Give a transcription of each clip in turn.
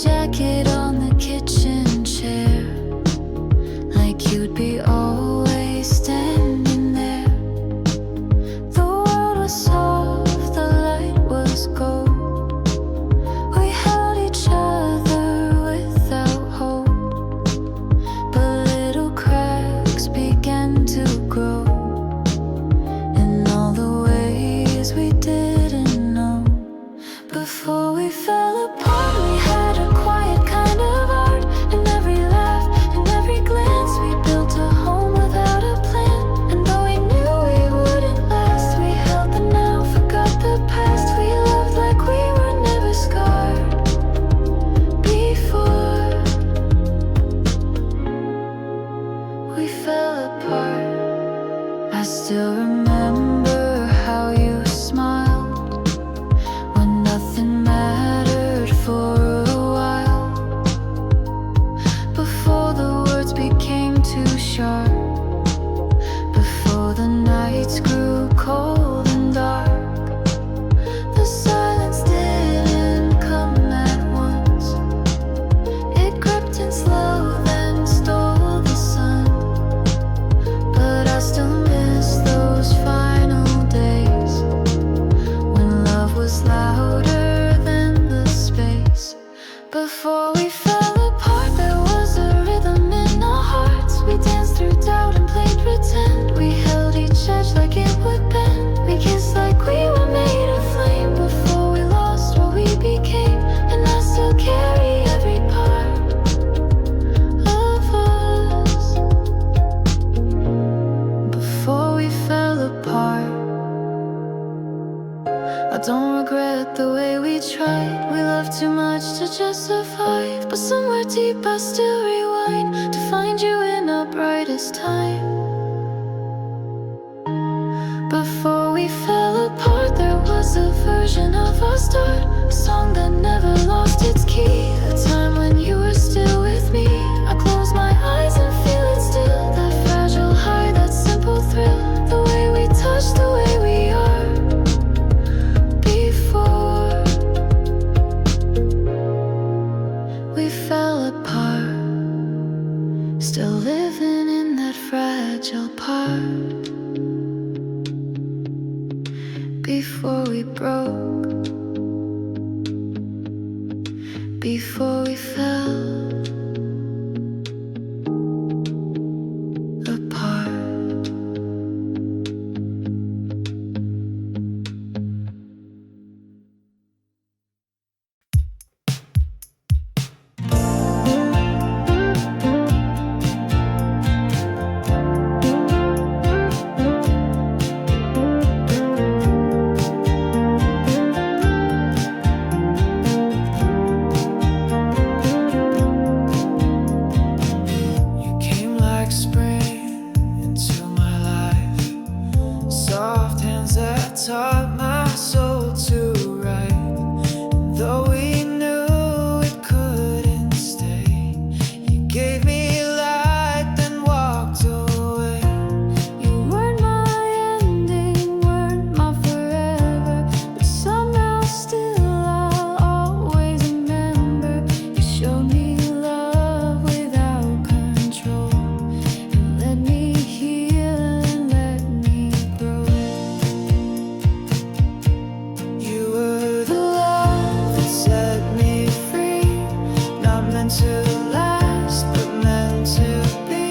jacket on the kitchen chair, like you'd be always standing there. The world was soft, the light was gold. We held each other without hope, but little cracks began to grow in all the ways we didn't know. Before we fell apart, we had a quiet kind of art. In every laugh, in every glance, we built a home without a plan. And though we knew we wouldn't last, we held the now, forgot the past. We loved like we were never scarred before we fell apart. I still remember how you smiled when nothing mattered for a while. Before the words became too sharp, before the nights grew cold and dark, the silence didn't come at once. It crept in slow, then stole the sun. But I still miss those final days when love was louder than the space. Before we fell apart, there was a rhythm in our hearts. We danced through doubt and played pretend. We held each edge like it would bend. We kissed like we were made of flame before we lost what we became. And I still carry every part of us before we fell apart. I don't regret the way we tried. We loved too much to just survive. But somewhere deep I still rewind to find you in our brightest time. Before we fell apart, there was a version of our start, a song that never lost its key. A time when you were still with me. I close my eyes and feel it still. That fragile high, that simple thrill. The way we touch, the way we are before we fell apart. Still living in that fragile part before we broke, before we fell apart. You came like spring into my life, soft hands that taught my soul to write. And though we knew it couldn't stay, you gave me light, then walked away. You weren't my ending, weren't my forever, but somehow still I'll always remember. You showed me love without control, and let me heal and let me grow. You were the love that set me free, not meant to last, but meant to be.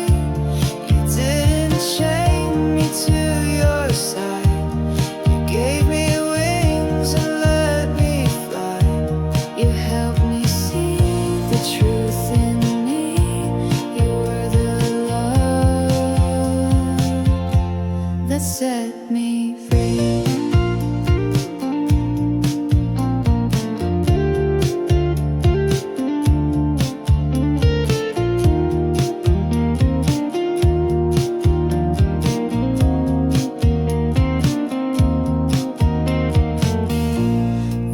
You didn't chain me to your side. You gave me wings and let me fly. You helped me see the truth in me. You were the love that set me free.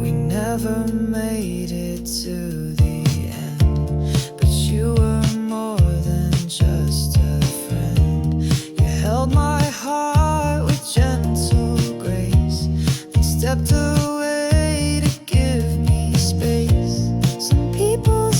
We never made it to the end, but you were more than just a friend. You held my heart with gentle grace, then stepped away to give me space. Some people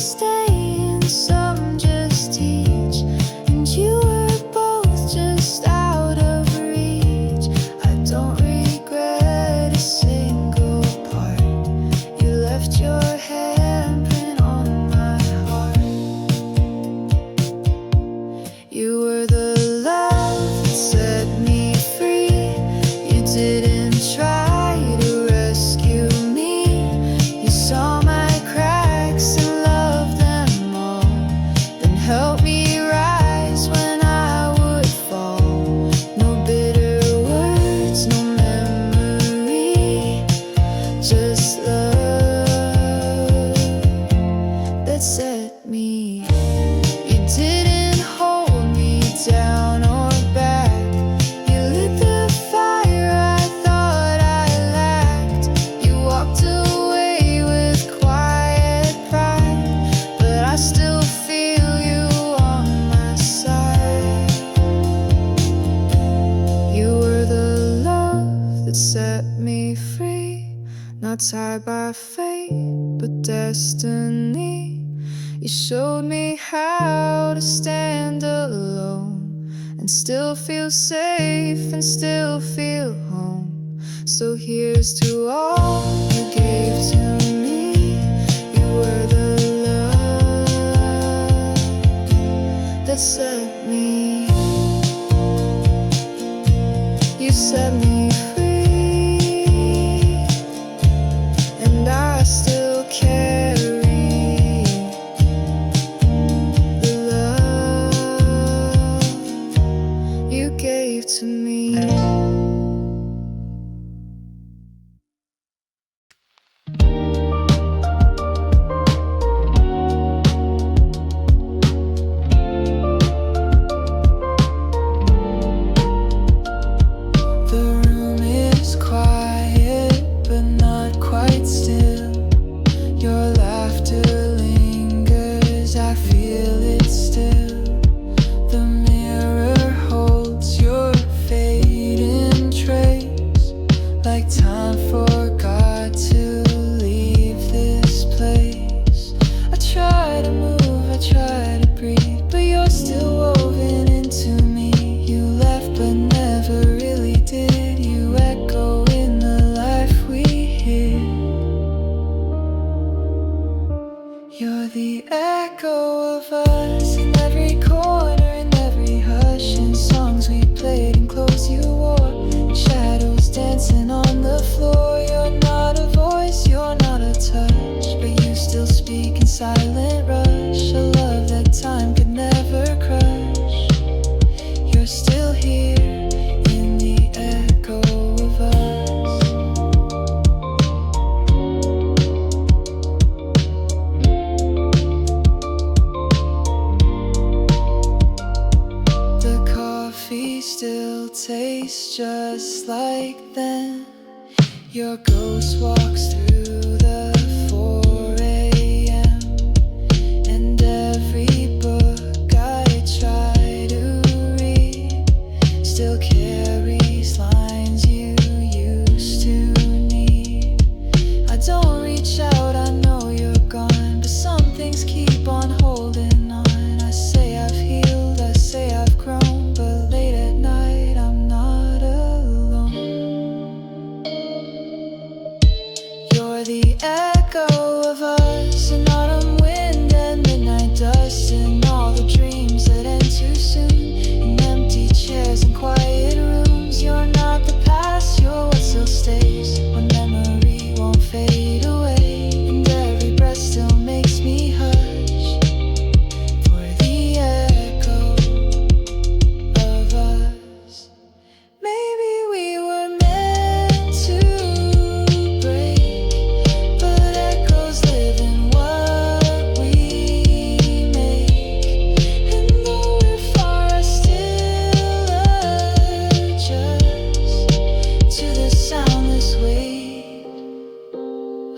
not tied by fate but destiny. You showed me how to stand alone and still feel safe and still feel home. So here's to all you gave to me. You were the love that set me. You set me free, and I still carry the love you gave to me. You're the echo of us in every corner, in every hush, in songs we played and clothes you wore, shadows dancing on the floor. You're not a voice, you're not a touch, but you still speak in silent rush, a love that time could never crush. You're still here in the echo of us. Still tastes just like then. Your ghost walks through the 4 a.m. and every book I try to read still carries lines you used to need. I don't reach out, I know you're gone, but some things keep on holding on. I say I've healed, I say I've grown, but late at night I'm not alone. You're the echo of us, an autumn wind and midnight dust, and all the dreams that end too soon, in empty chairs and quiet rooms. You're not the past, you're what still stays when memory won't fade away, and every breath still makes me hush for the echo of us. Maybe we were meant to break, but echoes live in what we make. And though we're far, I still adjust to the soundless weight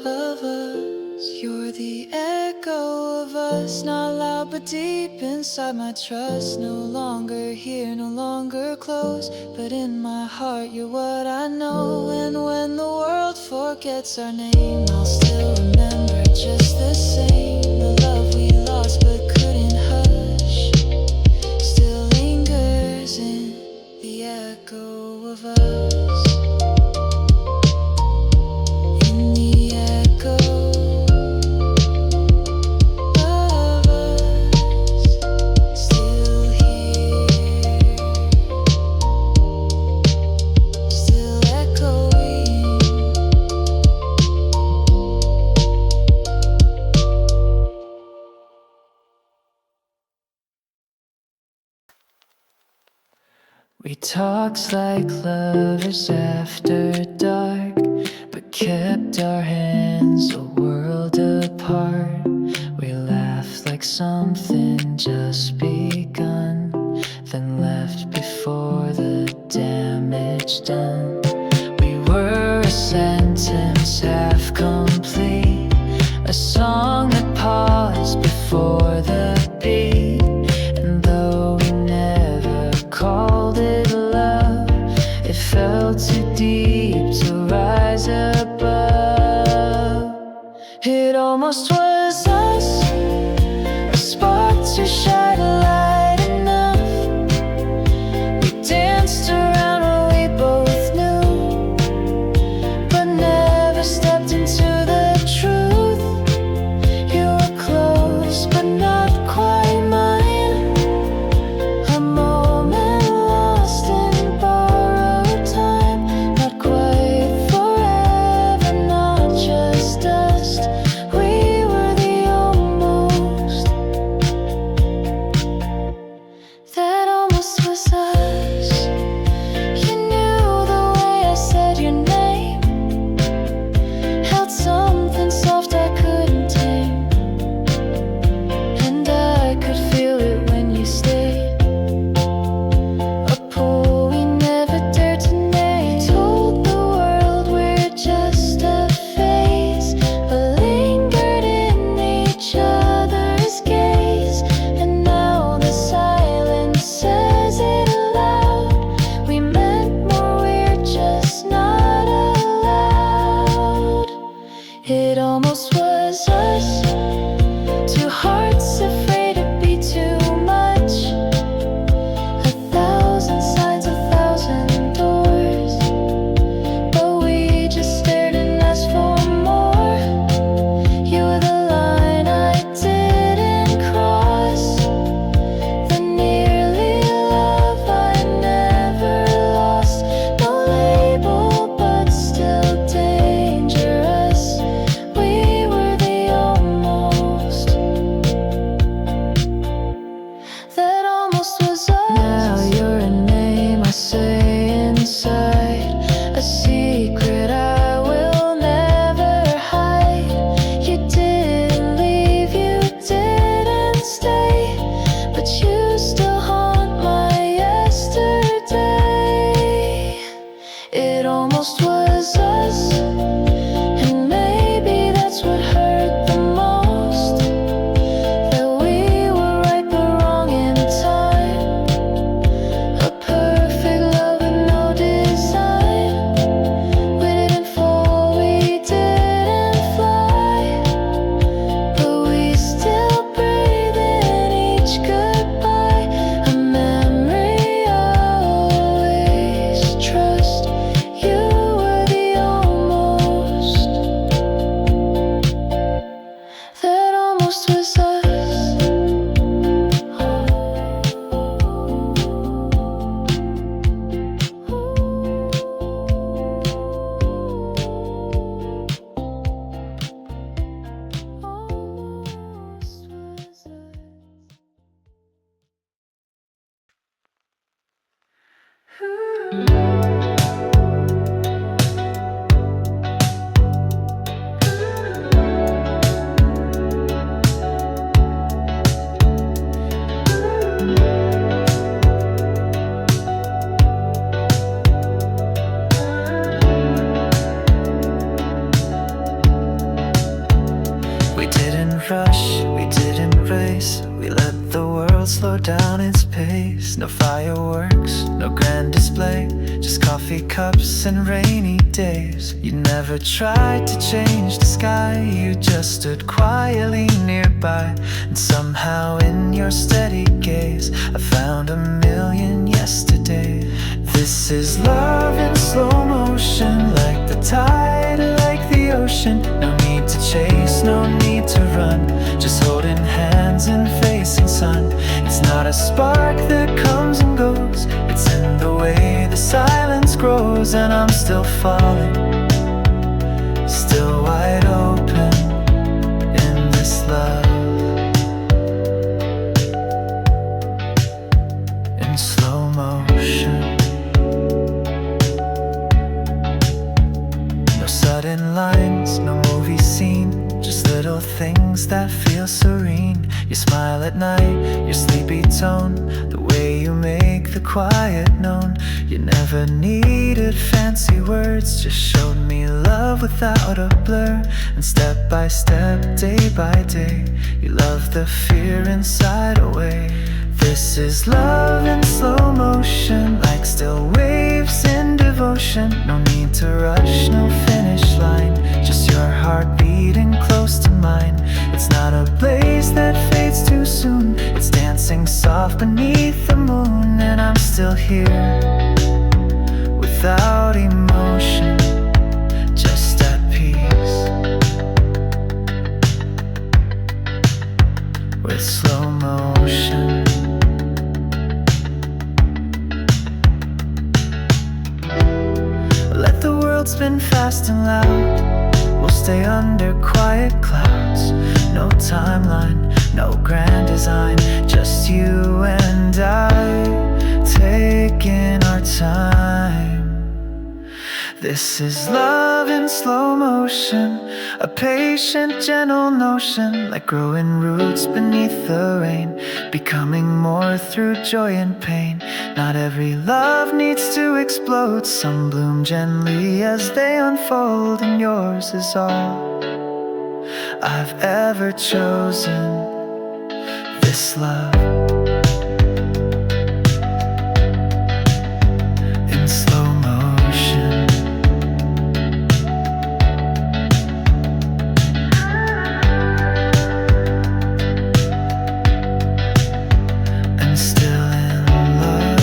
of us. You're the echo of us, not loud but deep inside my trust. No longer here, no longer close, but in my heart you're what I know. And when the world forgets our name, I'll still remember just the same. The love we lost but couldn't hush still lingers in the echo of us. In the echo of us, still here, still echoing. We talked like lovers after dark, but kept our hands a world apart. We laughed like something just begun, then left before the damage done. We were a sentence half complete, a song that paused before the beat. And though we never called it love, it felt too deep to rise above. almost was us, a spark to shine a light enough. We danced around what we both knew, but never stepped into the truth. You were close, but not quite mine. A moment lost in borrowed time, not quite forever, not just dust. We were the almost. That almost was us. You knew the way I said your name, held something soft I couldn't tame, and I could feel it when you stayed. A pull we never dared to name. Told the world we're just a phase, but lingered in each other's gaze. And now the silence says it aloud. We meant more, we're just not allowed. It almost was us, two hearts afraid to be too much. A thousand signs, a thousand doors, but we just stared and asked for more. You were the line I didn't cross, the nearly love I never lost. No label, but still dangerous. We were the almost. That almost was us. Now you're a name I say inside, a secret I will never hide. You didn't leave, you didn't stay, but you still haunt my yesterday. It almost was us, and maybe that's what hurt the most. That we were right but wrong in time, a perfect love with no design. We didn't fall, we didn't fly, but we still breathe in each goodbye. A memory always trust. You were the almost. That almost was us. Almost was us. We didn't rush, we didn't race. We let the world slow down its pace. No fireworks, no grand display, just coffee cups and rainy days. You never tried to change the sky, you just stood quietly nearby. And somehow in your steady gaze, I found a million yesterdays. This is love in slow motion, like the tide, like the ocean. No need to chase, no need to run, just holding hands and facing sun. It's not a spark that comes and goes, it's in the way the silence grows. And I'm still falling, still wide open in this love. In slow motion, no sudden lines, no movie scene, just little things that feel serene. You smile at night, your sleepy tone, the way you make the quiet known. You never needed fancy words, just showed me love without a blur. And step by step, day by day, you love the fear inside away. This is love in slow motion, like still waves in devotion. No need to rush, no finish line, just your heart beating close to mine. here without emotion, just at peace with slow motion. Let the world spin fast and loud. We'll stay under quiet clouds. No timeline, no grand design, just you and I, taking our time. This is love in slow motion, a patient, gentle notion, like growing roots beneath the rain, becoming more through joy and pain. Not every love needs to explode, some bloom gently as they unfold, and yours is all I've ever chosen. This love in slow motion. And still in love.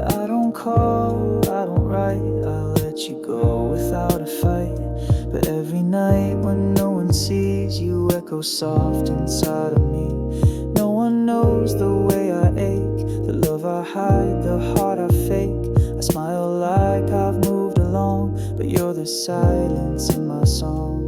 I don't call, I don't write, I'll let you go without a fight. But every night when no one sees you, echo soft inside of me. No one knows the way I ache, the love I hide, the heart I fake. I smile like I've moved along, but you're the silence in my song.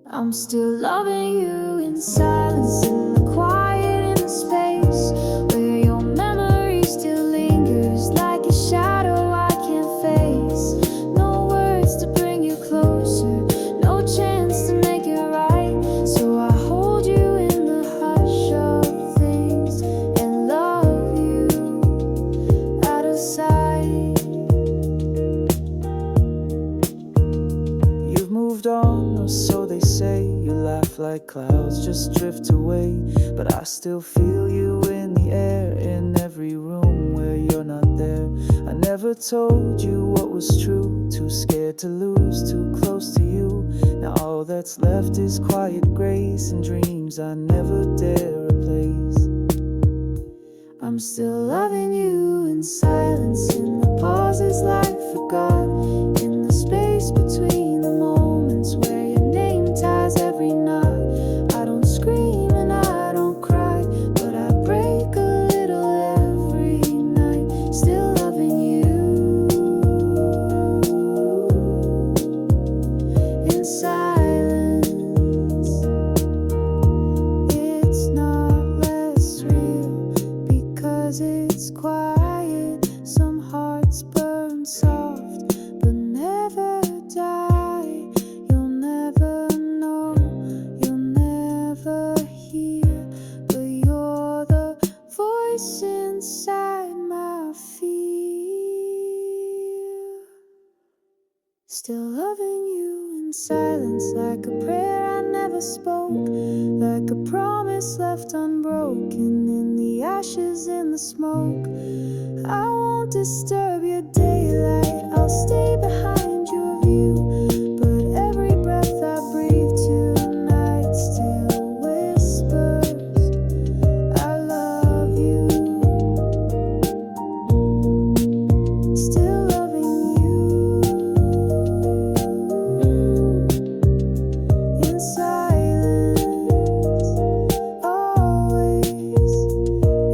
I'm still loving you in silence, in the quiet, in the space where your memory still lingers like a shadow I can't face. No words to bring you closer, no chance to make it right. So I hold you in the hush of things and love you out of sight. You've moved on, or so they say. You laugh like clouds just drift away, but I still feel you in the air, in every room where you're not there. I never told you what was true, too scared to lose, too close to you. Now all that's left is quiet grace and dreams I never dare replace. I'm still loving you in silence, in the pauses like forgot, in the space between the moments where your name ties every knot. I don't scream and I don't cry, but I break a little every night. Still loving you in silence. It's not less real because it's quiet. Some hearts burn soft but never die. You'll never know, you'll never hear, but you're the voice inside my fear. Still loving you in silence, like a prayer I never spoke, like a promise left unbroken in the ashes, in the smoke. I won't disturb your daylight, I'll stay behind your view, but every breath I breathe tonight still whispers, I love you. Still loving you in silence, always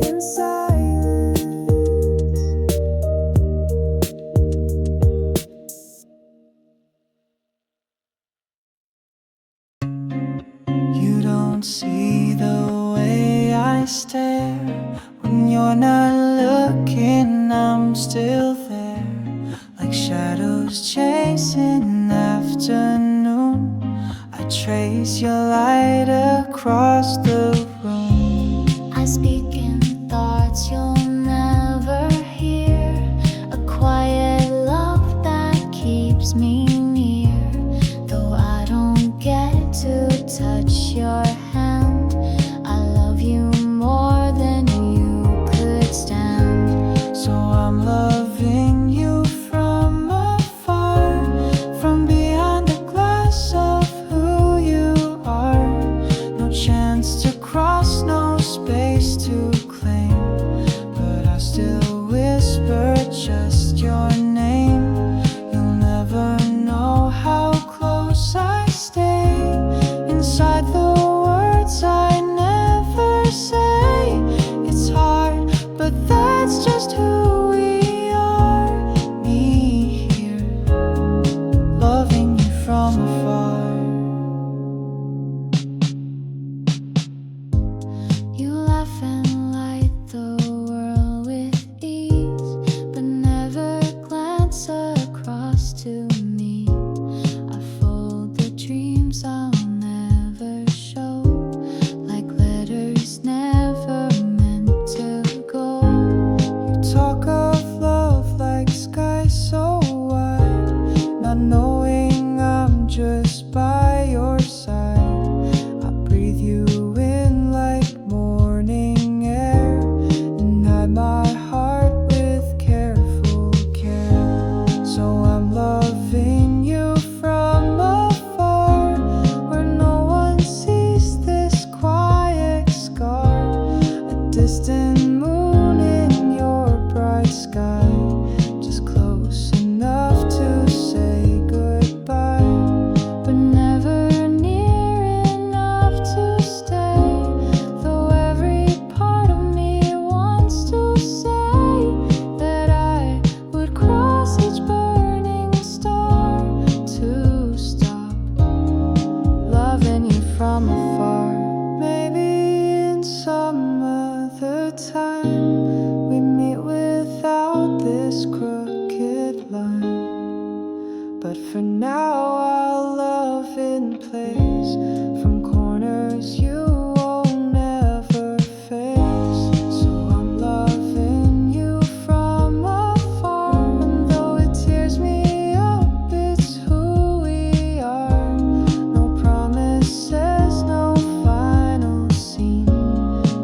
in silence. You don't see the way I stare when you're not looking. I'm still there, like shadows chasing afternoon. I trace your light across the room. I speak in thoughts But for now I'll love in place. From corners you won't ever face. So I'm loving you from afar. And though it tears me up, it's who we are. No promises, no final scene.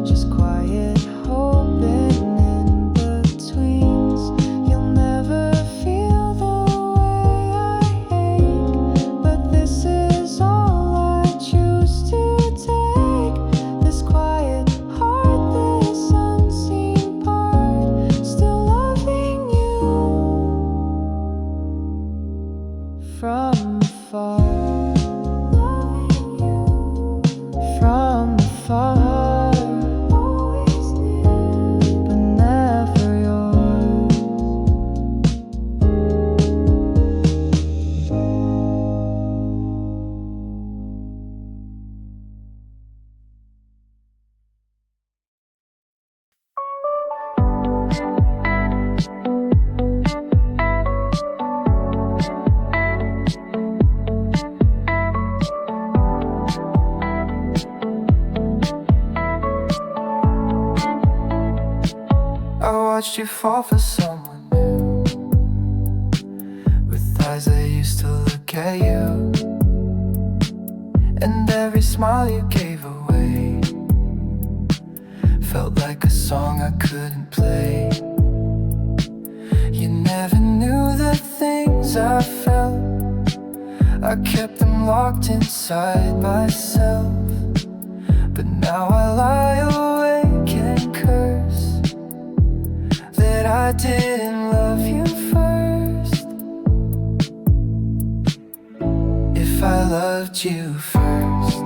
Just quiet hope in in-betweens. You'll never feel the way I ache. But this is all I choose to take. This quiet heart, this unseen part. Still loving you from afar. Loving you from afar. Always near, but never yours. I watched you fall for someone new, with eyes that used to look at you. And every smile you gave away felt like a song I couldn't play. You never knew the things I felt. I kept them locked inside myself. But now I lie awake and curse that I didn't love you first. If I loved you first,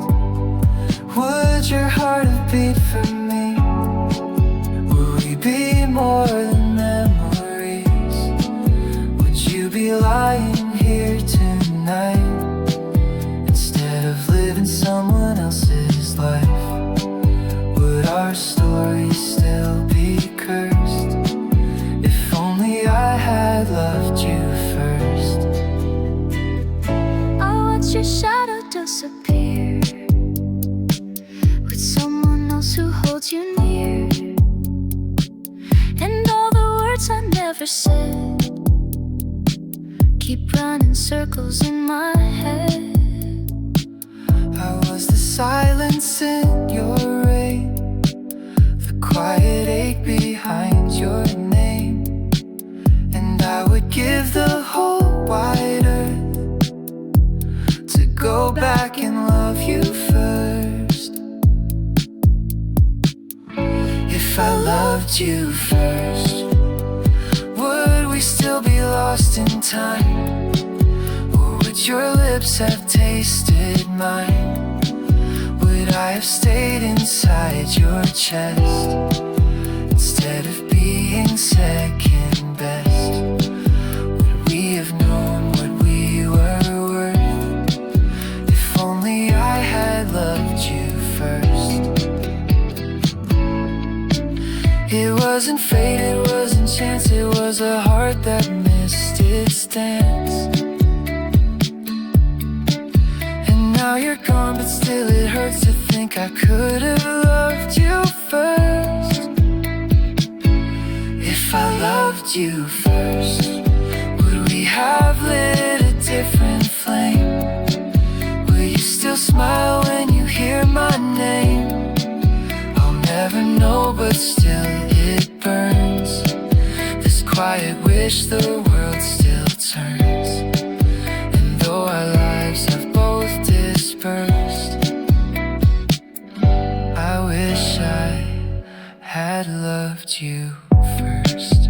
would your heart have beat for me? Would we be more than memories? Would you be lying here tonight instead of living someone else's life? Would our story still be cursed? If only I had loved you first. I watch your shadow disappear with someone else who holds you near. And all the words I never said keep running circles in my head. I was the silence in your rain, the quiet ache behind your name. And I would give the whole wide earth to go back and love you first. If I loved you first, would we still be lost in time? Or would your lips have tasted mine? Would I have stayed inside your chest instead of being second best? Would we have known what we were worth if only I had loved you first? It wasn't fate, it wasn't chance, it was a heart that missed its dance. And now you're gone, but still it hurts to think I could have loved you first. If I loved you first, would we have lit a different flame? Will you still smile when you hear my name? I'll never know, but still it burns. This quiet wish the world still turns. And though our lives have both dispersed, I wish I had loved you first.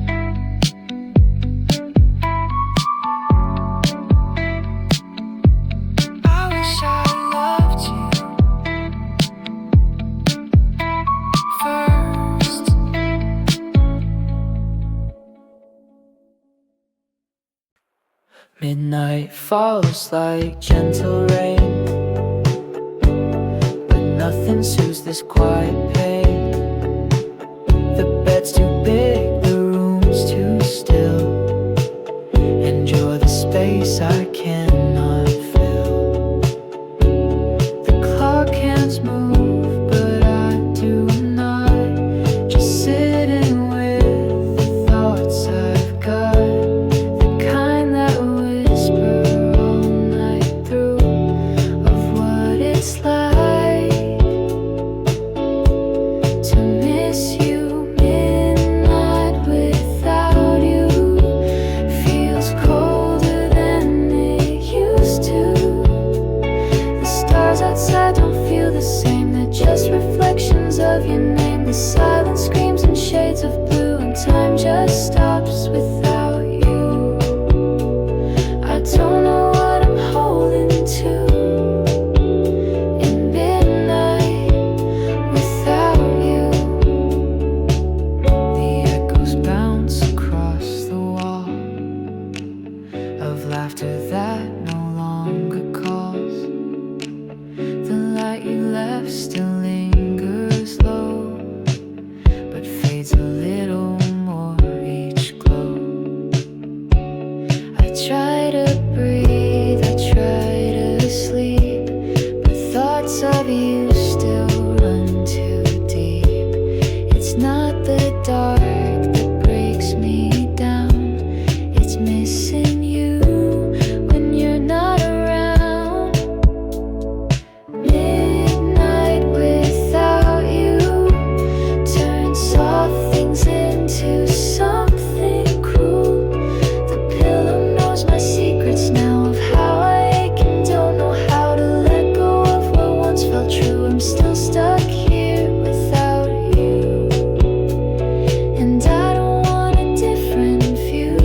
I wish I loved you first. Midnight falls like gentle rain, but nothing soothes this quiet pain. The bed's too big, the room's too still, and you're the space I can't silence screams in shades of blue, and time just stops without you. I don't know what I'm holding to in midnight without you. The echoes bounce across the wall of laughter that no longer calls. The light you left still lingers low, but fades a little more each glow. I try to breathe, I try to sleep, but thoughts of you still run too deep. It's not the dark that breaks me down, it's missing you when you're not around. Midnight without you turns soft things into something cruel. The pillow knows my secrets now of how I ache and don't know how to let go of what once felt true. I'm still stuck here without you, and I don't want a different view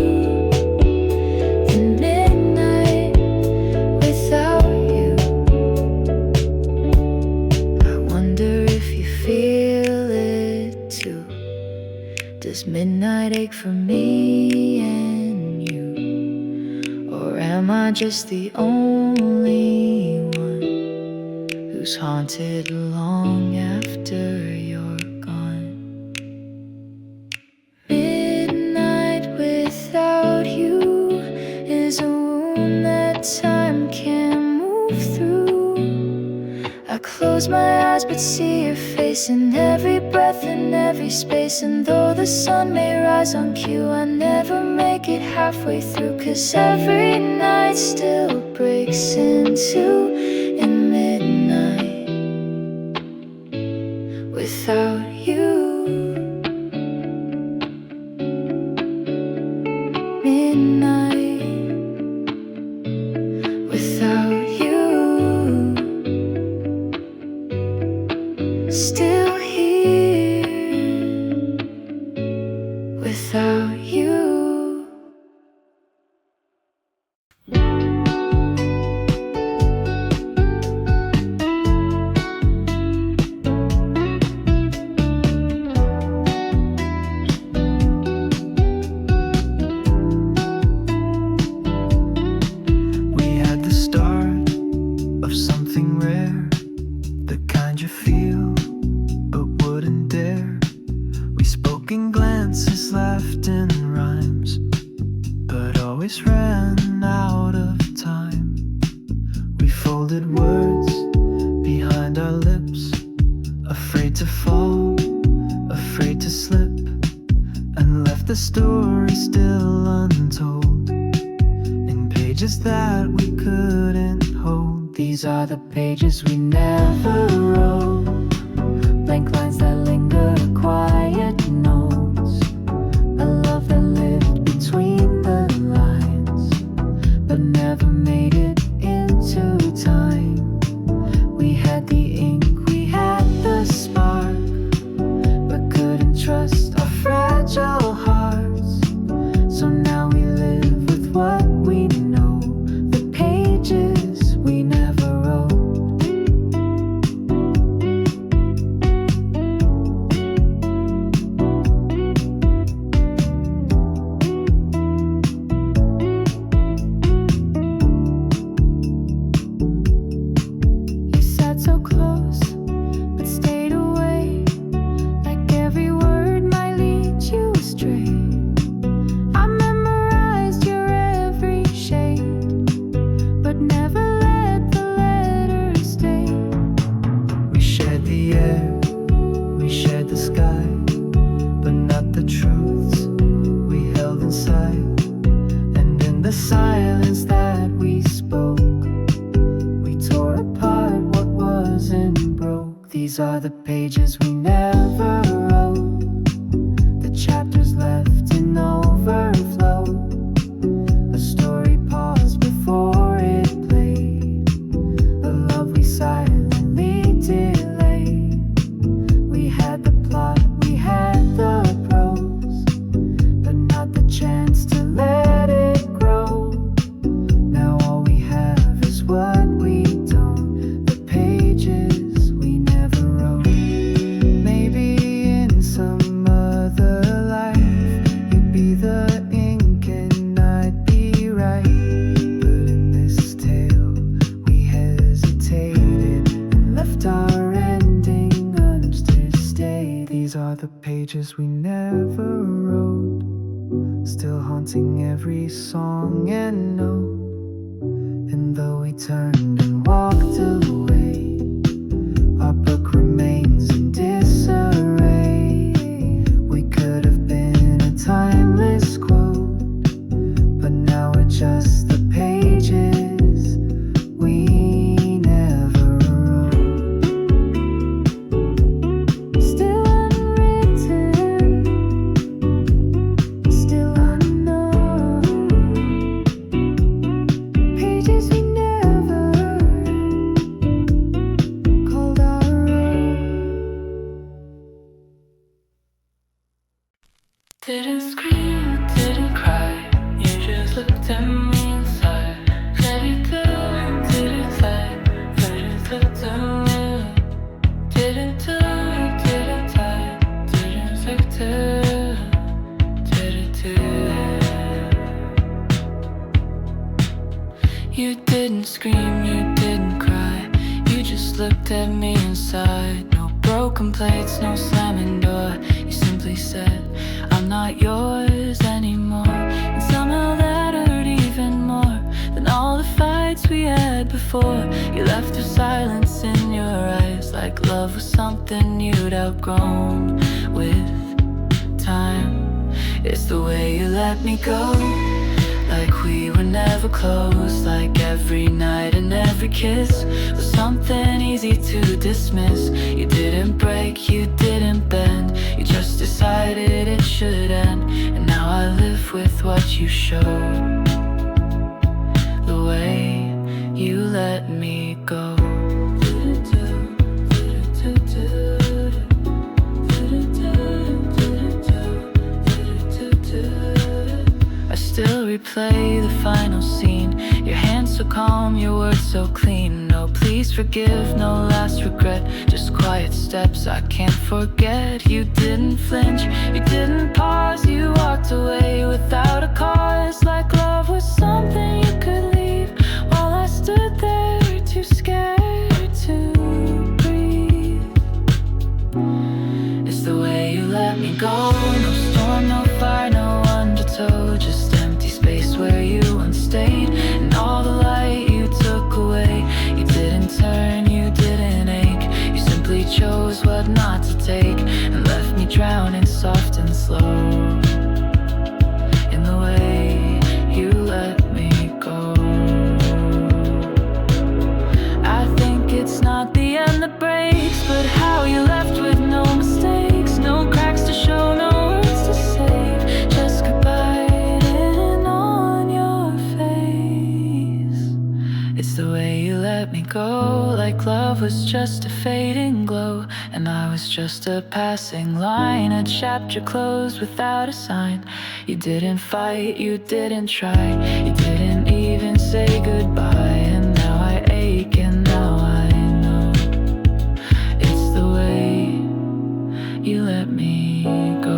than midnight without you. I wonder if you feel it too. Does midnight ache for me and you? Or am I just the only one who's haunted long after you're gone? Midnight without you is a wound that time can't move through. I close my eyes but see your face in every breath and every space. And though the sun may rise on cue, I never make it halfway through, 'cause every night still breaks in two in midnight without you. Midnight without you. Still here without you. We had the start of something rare, the kind you feel but wouldn't dare. We spoke in glances, laughed in rhymes, but always ran out of time. We folded words behind our lips, afraid to fall, afraid to slip, and left the story still untold in pages that we couldn't hold. These are the pages we never wrote, blank lines that linger, quiet notes, a love that lived between the lines but never made it into time. We had the ink, we had the spark, but couldn't trust our fragile hearts. So now we live with what we know, the pages we never wrote. You sat so close, but stayed away, like every word might lead you astray. I memorized your every shade, but never let the letters stay. We shared the air, we shared the sky, but not the truths we held inside. And in the silence that we spoke, we tore apart what wasn't broke. These are the pages we never wrote, the chapters left in overflow, a story paused before it played, a love we silently delayed. We had the plot pages we never wrote, still haunting every song and note. And though we turned and walked away, our book remains in disarray. We could have been a timeless quote, but now we're just the pages we never wrote. Still unwritten, still unknown, pages we never called our own. Didn't scream, didn't cry, you just looked at me inside. Said you didn't fight, but you just looked at me. Didn't do, didn't die, didn't stick to, didn't do. You didn't scream, you didn't cry, you just looked at me inside. No broken plates, no slamming door, you simply said, I'm not yours anymore. And somehow that hurt even more than all the fights we had before. You left a silence in your eyes, like love was something you'd outgrown with time. It's the way you let me go, like we were never close. Like every night and every kiss was something easy to dismiss. You didn't break, you didn't bend, you just decided it should end. And now I live with what you showed, the way you let me go. I still replay the final scene, your hands so calm, your words so clean. No please forgive, no last regret, just quiet steps I can't forget. You didn't flinch, you didn't pause, you walked away without a cause. Like love was something you could leave, while I stood there too scared to breathe. It's the way you let me go, no storm, no fire, no undertow, just empty space where you once stayed. And all the light you took away, you didn't turn, you didn't ache, you simply chose what not to take, and left me drowning soft and slow in the way you let me go. I think it's not the end that breaks, but how you left with no mistakes, no cracks to show, no words to save, just goodbye written on your face. It's the way you let me go, like love was just a fading glow, and I was just a passing line, a chapter closed without a sign. You didn't fight, you didn't try, you didn't even say goodbye. And now I ache, and now I know it's the way you let me go.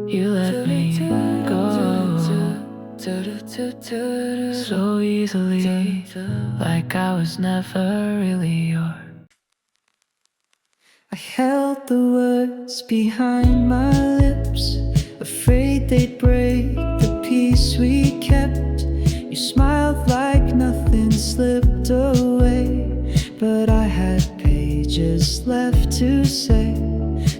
You let me go so easily, like I was never really yours. I held the words behind my lips, afraid they'd break the peace we kept. You smiled like nothing slipped away, but I had pages left to say.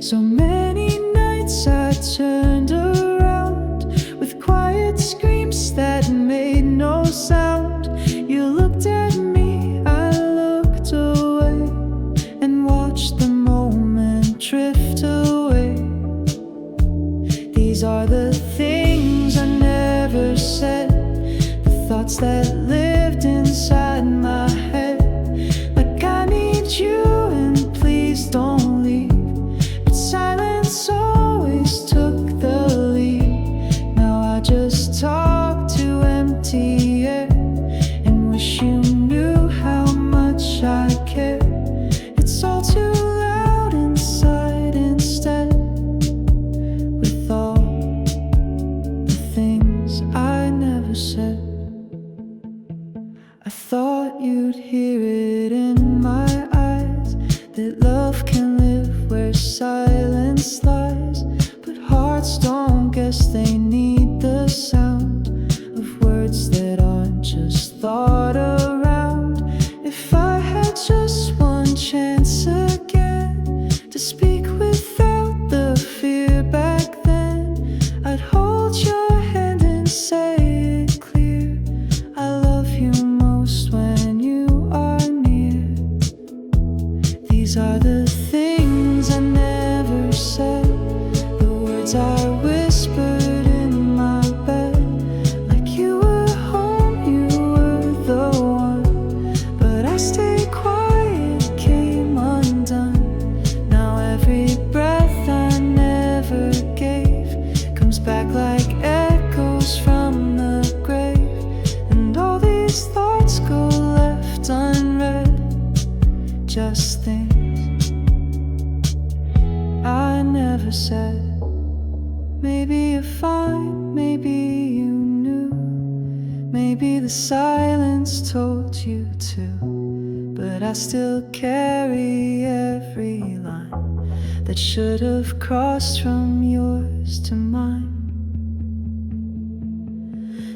So many nights I turned around with quiet screams that made no sound. You looked at me, I looked away, and watched the moment drift away. These are the things I never said, the thoughts that lived inside my head. Like I need you and please don't leave, but silence always took the lead. Now I just talk to empty air and wish you knew how much I care. It's all too loud inside instead, with all the things I never said. hearts don't guess they need the sound of words that aren't just thought around. If I had just one chance again to speak without the fear back then, I'd hold your hand and say it clear. I love you most when you are near. These are the things I never said, the words I whispered in my bed. Like you were home, you were the one, but I stayed quiet, came undone. Now every breath I never gave comes back like echoes from the grave. And all these thoughts go left unread, just things I never said. Maybe you're fine, maybe you knew, maybe the silence told you to, but I still carry every line that should have crossed from yours to mine.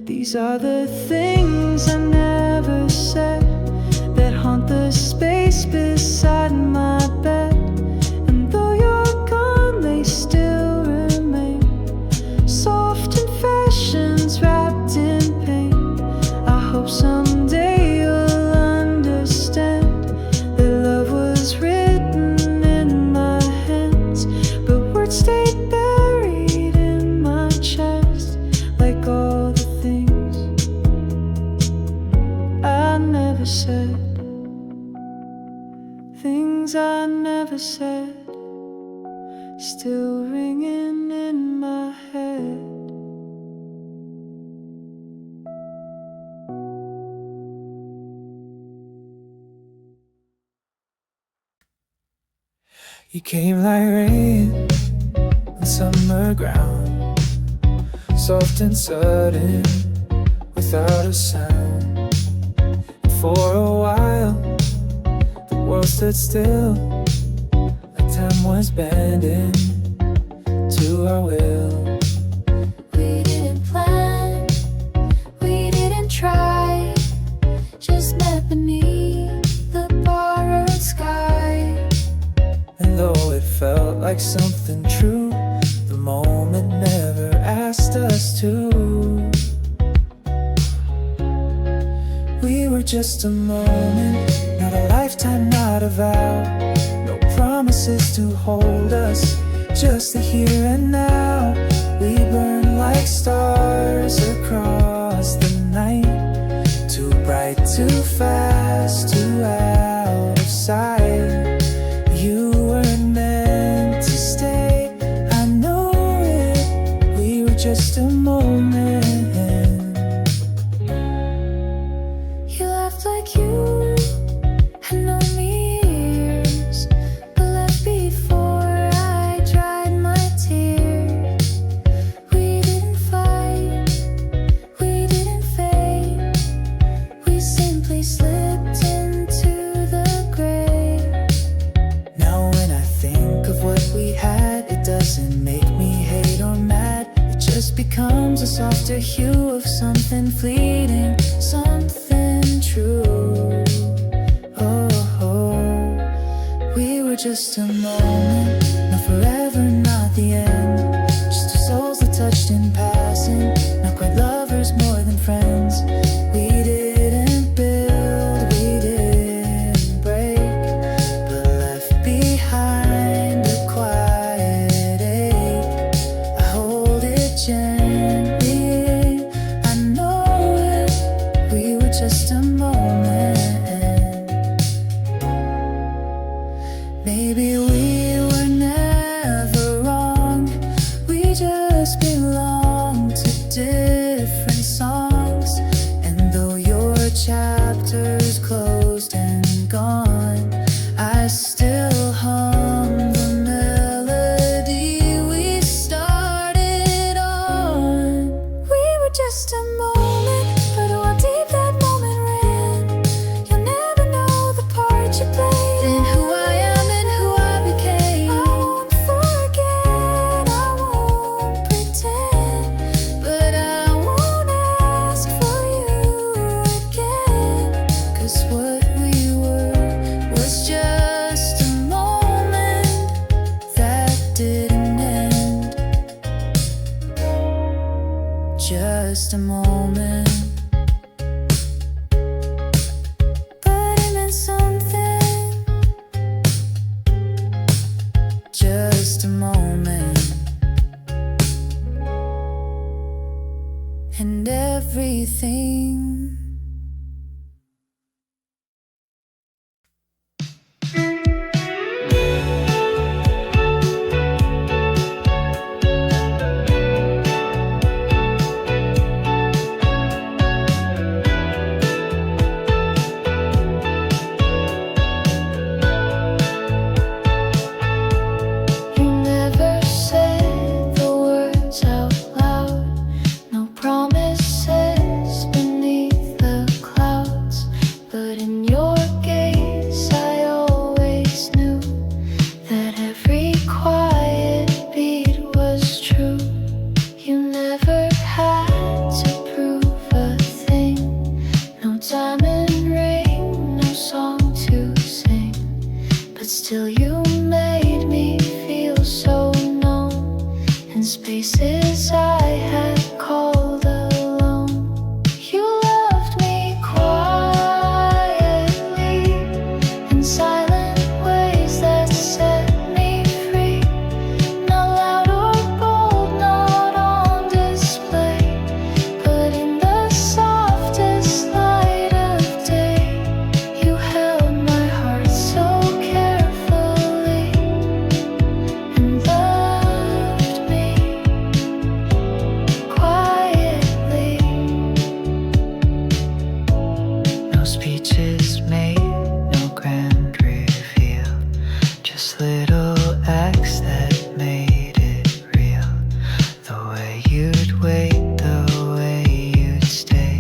These are the things I never said that haunt the space beside my bed. And though you're gone, they still remain, soft confessions wrapped in pain. I hope someday you'll understand that love was written in my hands, but words stayed buried in my chest, like all the things I never said. Things I never said, still ringing in my head. You came like rain on summer ground, soft and sudden, without a sound. And for a while, the world stood still, like time was bending to our will. We didn't plan, we didn't try, just met beneath the borrowed sky. And though it felt like something true, the moment never asked us to. We were just a moment, not a lifetime, not a vow. No promises to hold us, just the here and now. We burn like stars across the night, too bright, too fast, too out of sight. You weren't meant to stay, I know it. We were just a moment. You left like you had known me years, but left before I dried my tears. We didn't fight, we didn't fade, we simply slipped into the grave. Now when I think of what we had, it doesn't make me hate or mad. It just becomes a softer hue of something fleeting, something true. Oh, we were just a moment, not forever, not the end. Just two souls that touched in passing, not quite lovers, more than friends. We didn't build, we didn't break, but left behind a quiet ache. I hold it gently, I know it. We were just a moment. Maybe we were never just a moment, but it meant something. Just a moment, and everything. Still you made me feel so numb in spaces I had called alone. You loved me quietly in silent ways that set me free. Not loud or bold, not on display, but in the softest light of day. You held my heart so speeches made no grand reveal, just little acts that made it real. The way you'd wait, the way you'd stay,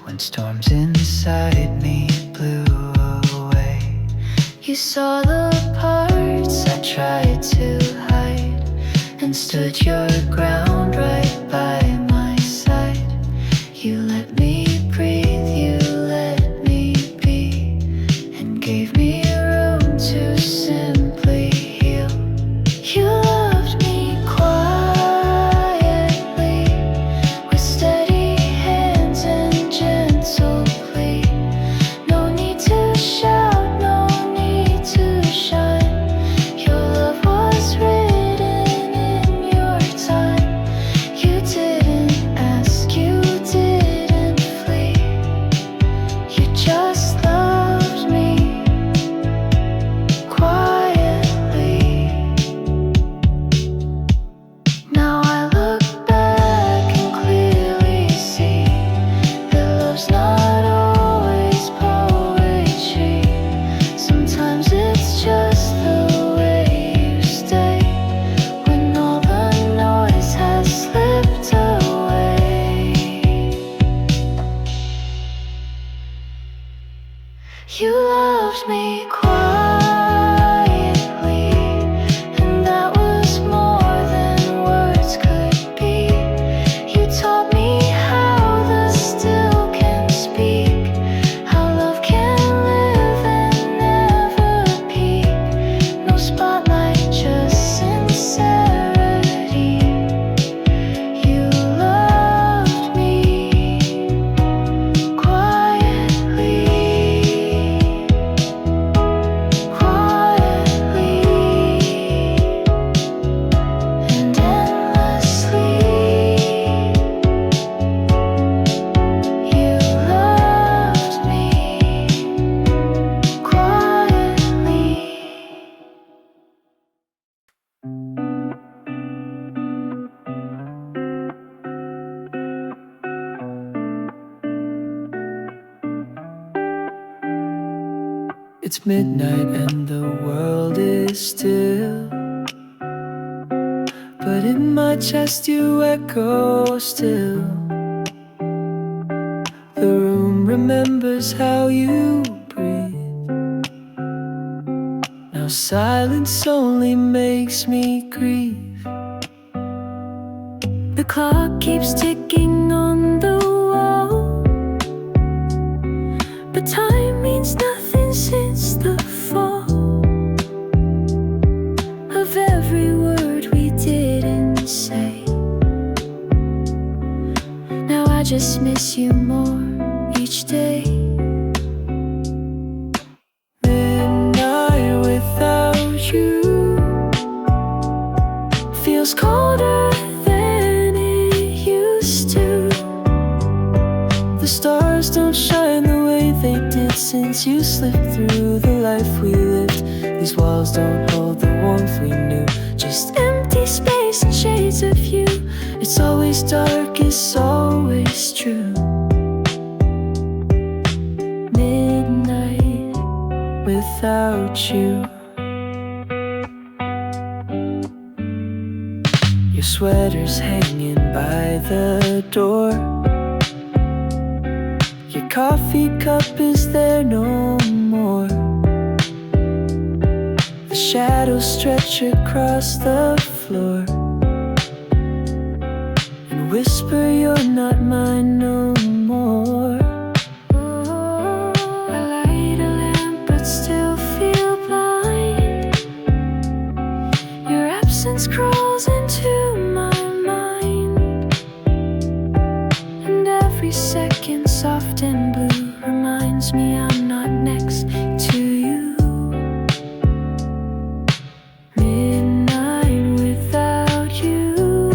when storms inside me blew away. You saw the parts I tried to hide, and stood your ground right by my side. You let me breathe, you gave me room to simply heal. You loved me quietly, with steady hands and gentle plea. No need to shout, no need to shine. Your love was written in your time. You didn't ask, you didn't flee. You just loved me quietly. Now I look back and clearly see that love's not always poetry. Sometimes it's just the way you stay when all the noise has slipped away. You loved me quietly, and that was more than words could be. You taught me how the still can speak, how love can live and never peak. No spotlight, just sincerity. You loved me quietly. And endlessly. You loved me quietly. It's midnight and the world is still, but in my chest you echo still. The room remembers how you breathe. Now silence only makes me grieve. The clock keeps ticking on the wall, but time means nothing since the fall of every word we didn't say. just miss you more each day. Midnight without you feels colder than it used to. The stars don't shine the way they did since you slipped through the life we lived. These walls don't hold the warmth we knew, just empty space and shades of you. It's always dark, it's always true. Midnight without you. Your sweater's hanging by the door. Your coffee cup is there no more. The shadows stretch across the floor and whisper you're not mine no more. I light a lamp but still feel blind. Your absence crawls into my mind, and every second soft and blue reminds me I'm not next to you. Midnight without you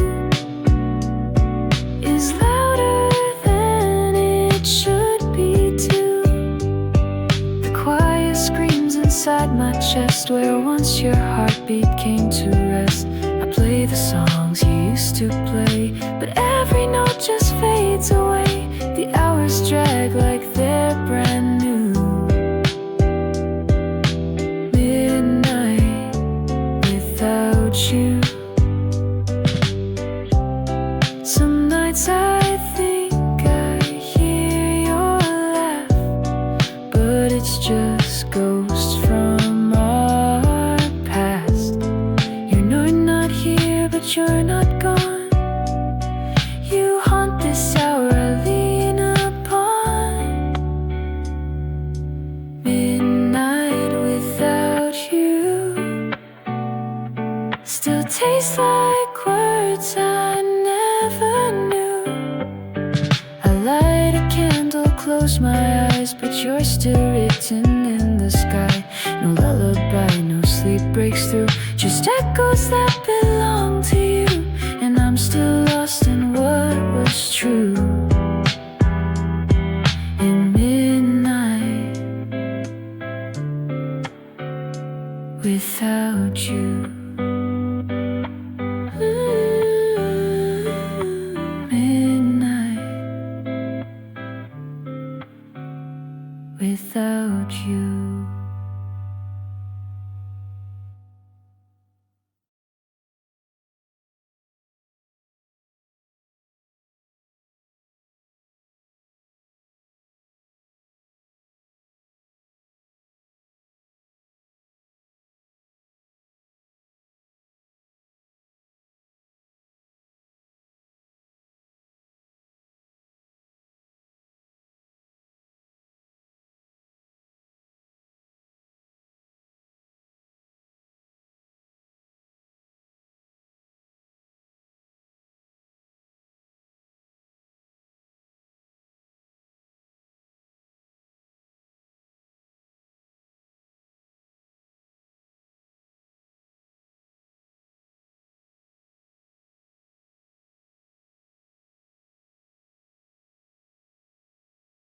is louder than it should be too. The quiet screams inside my chest where once your heartbeat came to rest. I play the songs you used to play, but every note just fades away. The hours drag like they're brand new. Midnight without you. Some nights I think I hear your laugh, but it's just ghosts from our past. You know you're not here, but you're not gone. You haunt this hour I lean upon. Midnight without you still tastes like words I never knew. I light a candle, close my eyes, but you're still written in the sky. No lullaby, no sleep breaks through.